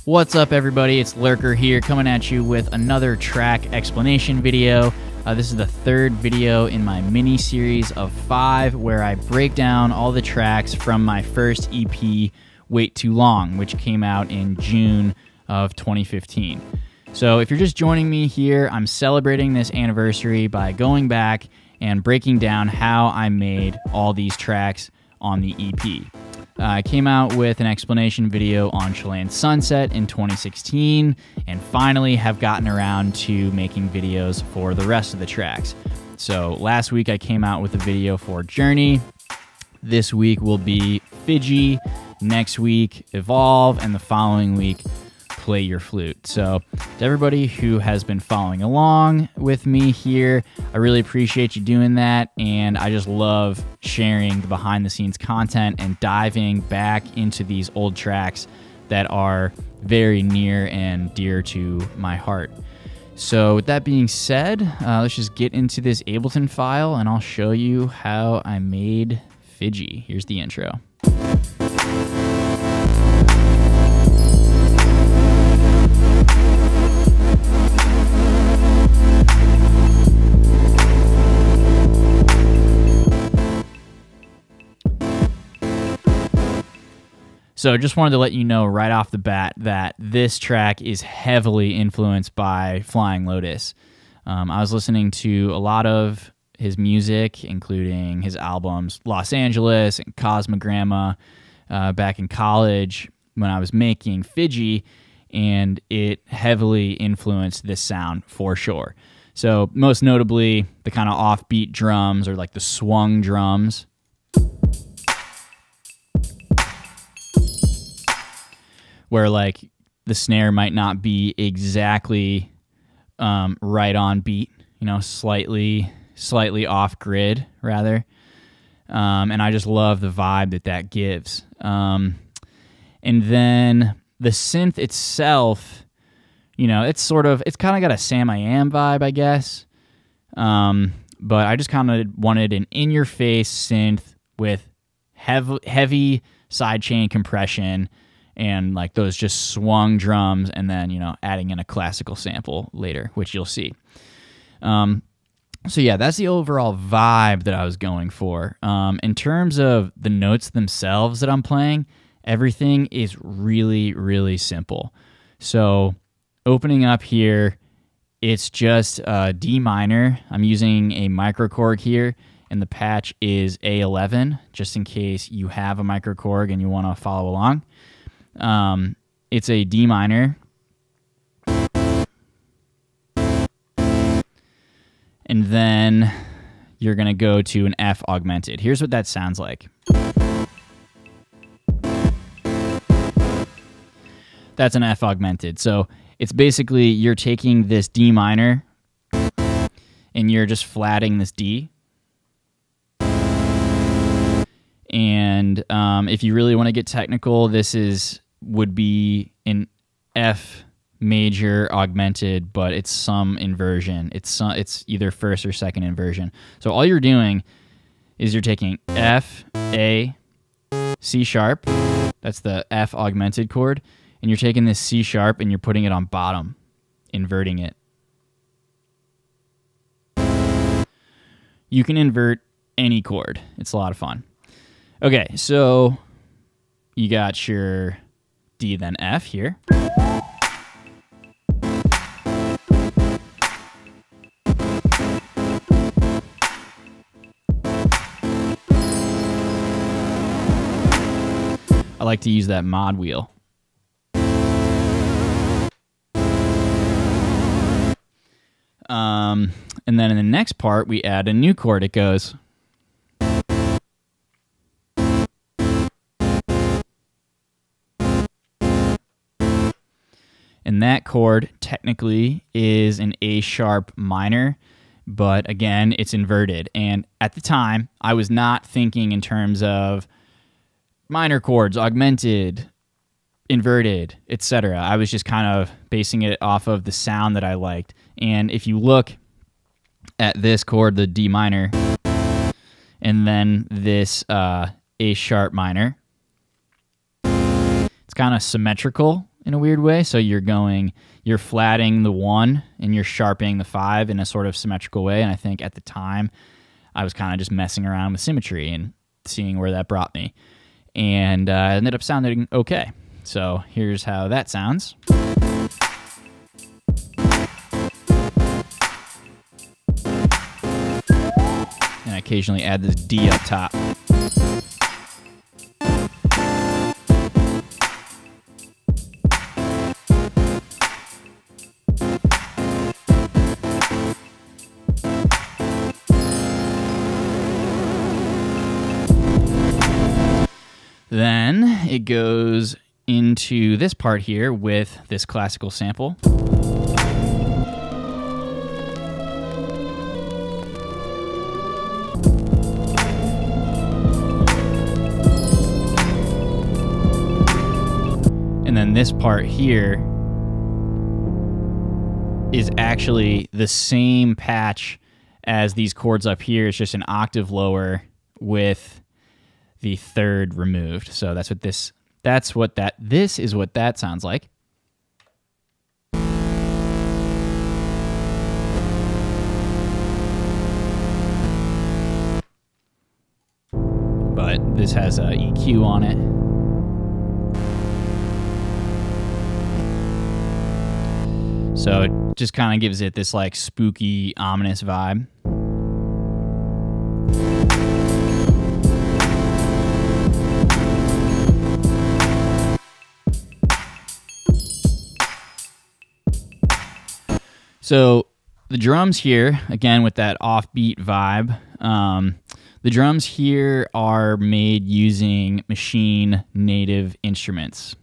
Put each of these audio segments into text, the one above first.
What's up, everybody? It's Lurker here, coming at you with another track explanation video. This is the third video in my mini series of 5 where I break down all the tracks from my first EP, Wait Too Long, which came out in June of 2015. So if you're just joining me here, I'm celebrating this anniversary by going back and breaking down how I made all these tracks on the EP. I came out with an explanation video on Chilean Sunset in 2016 and finally have gotten around to making videos for the rest of the tracks. So last week I came out with a video for Journey. This week will be Fidgey. Next week, Evolve. And the following week, Play Your Flute. So to everybody who has been following along with me here, I really appreciate you doing that, and I just love sharing the behind the scenes content and diving back into these old tracks that are very near and dear to my heart. So with that being said, let's just get into this Ableton file and I'll show you how I made Fidgey. Here's the intro. So just wanted to let you know right off the bat that this track is heavily influenced by Flying Lotus. I was listening to a lot of his music, including his albums Los Angeles and Cosmogramma back in college when I was making Fidgey, and it heavily influenced this sound for sure. So most notably the kind of offbeat drums, or like the swung drums, where like the snare might not be exactly right on beat, you know, slightly off grid rather. And I just love the vibe that gives. And then the synth itself, you know, it's kind of got a Sam I Am vibe, I guess. But I just kind of wanted an in-your-face synth with heavy sidechain compression and like those just swung drums, and then, you know, adding in a classical sample later, which you'll see. So yeah, that's the overall vibe that I was going for. In terms of the notes themselves that I'm playing, everything is really, really simple. So opening up here, it's just D minor. I'm using a microKORG here, and the patch is A11, just in case you have a microKORG and you want to follow along. It's a D minor, and then you're going to go to an F augmented. Here's what that sounds like. That's an F augmented. So it's basically you're taking this D minor and you're just flatting this D. And if you really want to get technical, this would be an F major augmented, but it's some inversion. It's either first or second inversion. So all you're doing is you're taking F, A, C sharp. That's the F augmented chord. And you're taking this C sharp and you're putting it on bottom, inverting it. You can invert any chord. It's a lot of fun. Okay, so you got your D then F here. I like to use that mod wheel. And then in the next part, we add a new chord. It goes. And that chord technically is an A sharp minor, but again, it's inverted. And at the time, I was not thinking in terms of minor chords, augmented, inverted, etc. I was just kind of basing it off of the sound that I liked. And if you look at this chord, the D minor, and then this A sharp minor, it's kind of symmetrical. in a weird way. So you're flatting the 1 and you're sharpening the 5 in a sort of symmetrical way. And I think at the time I was kind of just messing around with symmetry and seeing where that brought me. And it ended up sounding okay. So here's how that sounds. And I occasionally add this D up top. Then it goes into this part here with this classical sample. And then this part here is actually the same patch as these chords up here. It's just an octave lower with the 3rd removed. So this is what that sounds like. But this has a EQ on it. So it just kind of gives it this like spooky, ominous vibe. So the drums here, again with that offbeat vibe, the drums here are made using Machine Native Instruments.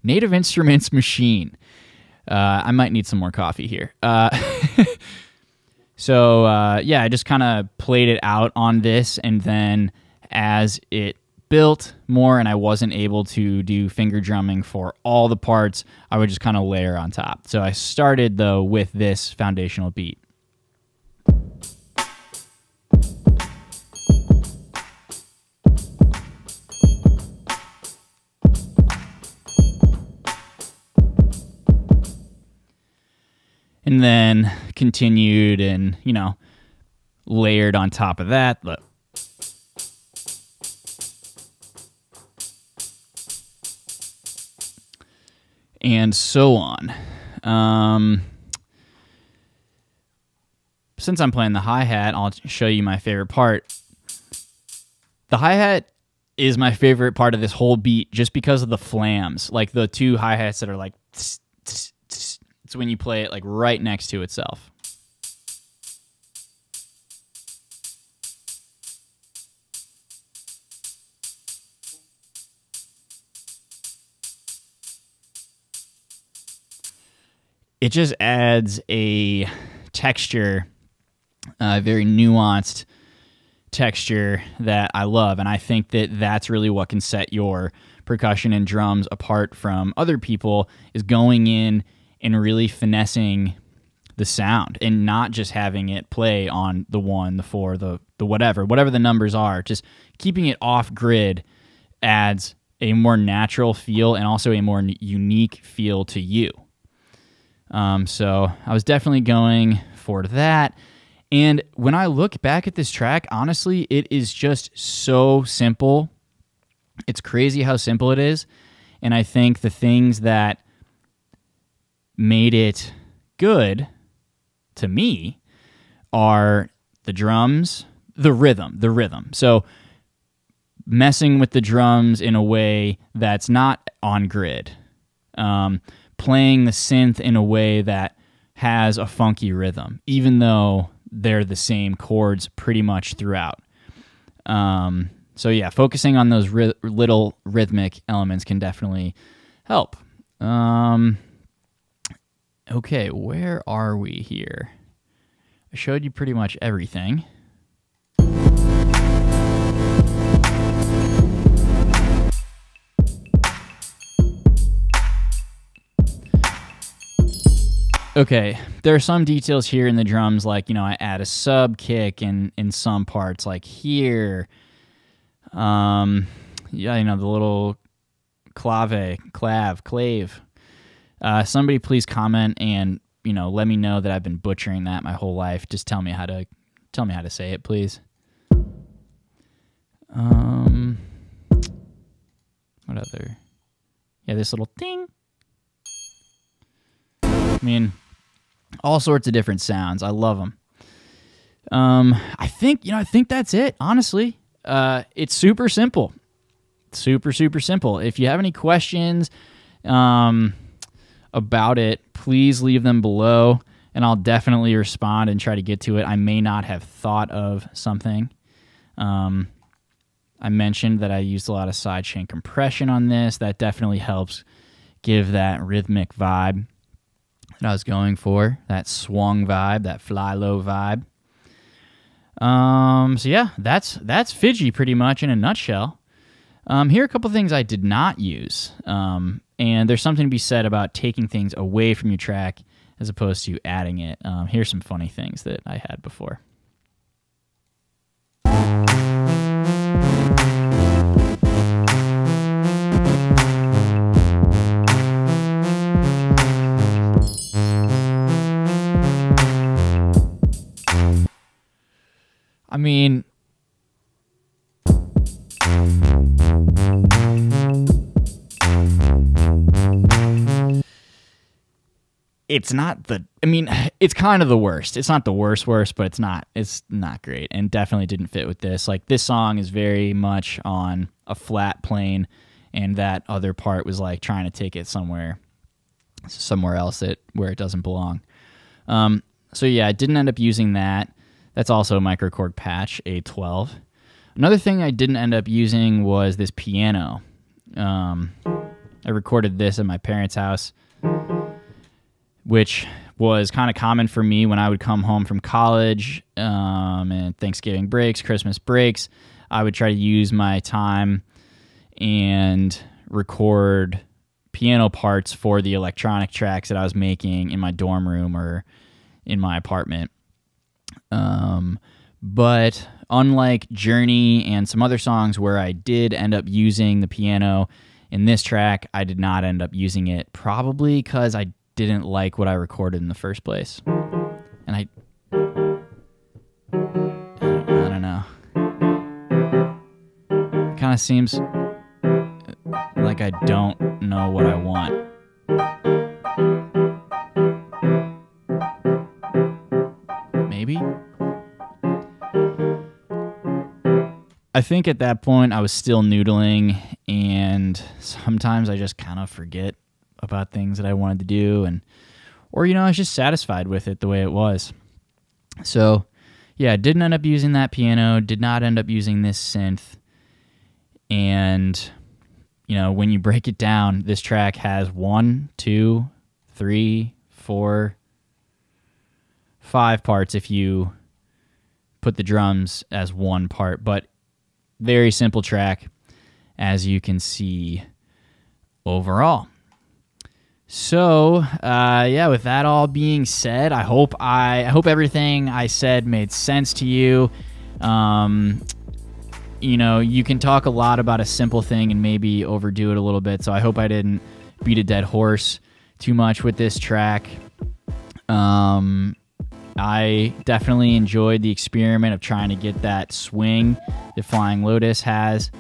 Native Instruments Machine. I might need some more coffee here. So yeah, I just kind of played it out on this, and then as it built more and I wasn't able to do finger drumming for all the parts, I would just kind of layer on top. So I started though with this foundational beat. And then continued and, you know, layered on top of that. Look. And so on. Since I'm playing the hi-hat, I'll show you my favorite part. The hi-hat is my favorite part of this whole beat just because of the flams. Like the 2 hi-hats that are like... Tss, tss, tss. It's when you play it like right next to itself. It just adds a texture, a very nuanced texture that I love. And I think that that's really what can set your percussion and drums apart from other people, is going in and really finessing the sound and not just having it play on the 1, the 4, the whatever the numbers are. Just keeping it off grid adds a more natural feel and also a more unique feel to you. So I was definitely going for that. And when I look back at this track, honestly, it is just so simple. It's crazy how simple it is. And I think the things that made it good to me are the drums, the rhythm. So messing with the drums in a way that's not on grid. Playing the synth in a way that has a funky rhythm, even though they're the same chords pretty much throughout. So yeah, focusing on those little rhythmic elements can definitely help. Okay, where are we here? I showed you pretty much everything. Okay, there are some details here in the drums, like, you know, I add a sub kick in some parts, like here. Yeah, you know, the little clave, Somebody please comment and, you know, let me know that I've been butchering that my whole life. Just tell me how to say it, please. What other? Yeah, this little ding. I mean, all sorts of different sounds. I love them. I think that's it, honestly. It's super simple. Super simple. If you have any questions about it, please leave them below, and I'll definitely respond and try to get to it. I may not have thought of something. I mentioned that I used a lot of sidechain compression on this. That definitely helps give that rhythmic vibe that I was going for, that swung vibe, that fly low vibe. So yeah, that's Fidgey pretty much in a nutshell. Here are a couple things I did not use. And there's something to be said about taking things away from your track as opposed to adding it. Here's some funny things that I had before. I mean, it's not the, I mean, it's kind of the worst. It's not the worst, but it's not great, and definitely didn't fit with this. Like, this song is very much on a flat plane, and that other part was like trying to take it somewhere else where it doesn't belong. So yeah, I didn't end up using that. That's also a microKORG patch, A12. Another thing I didn't end up using was this piano. I recorded this at my parents' house, which was kind of common for me when I would come home from college and Thanksgiving breaks, Christmas breaks. I would try to use my time and record piano parts for the electronic tracks that I was making in my dorm room or in my apartment. But unlike Journey and some other songs where I did end up using the piano in this track, I did not end up using it, probably because I didn't like what I recorded in the first place. And I don't know. It kind of seems like I don't know what I want. Maybe? I think at that point I was still noodling, and sometimes I just kind of forget about things that I wanted to do, or you know, I was just satisfied with it the way it was. So yeah, I didn't end up using that piano, did not end up using this synth, and you know, when you break it down, this track has 1, 2, 3, 4, 5 parts if you put the drums as one part, but very simple track, as you can see overall. So, yeah, with that all being said, I hope everything I said made sense to you. You know, you can talk a lot about a simple thing and maybe overdo it a little bit, so I hope I didn't beat a dead horse too much with this track. I definitely enjoyed the experiment of trying to get that swing that Flying Lotus has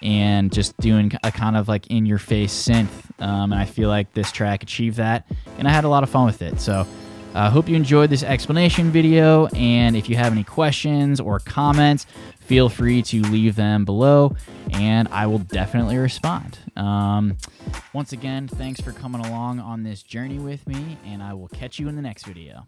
and just doing a kind of like in-your-face synth. And I feel like this track achieved that, and I had a lot of fun with it. So I hope you enjoyed this explanation video, and if you have any questions or comments, feel free to leave them below, and I will definitely respond. Once again, thanks for coming along on this journey with me, and I will catch you in the next video.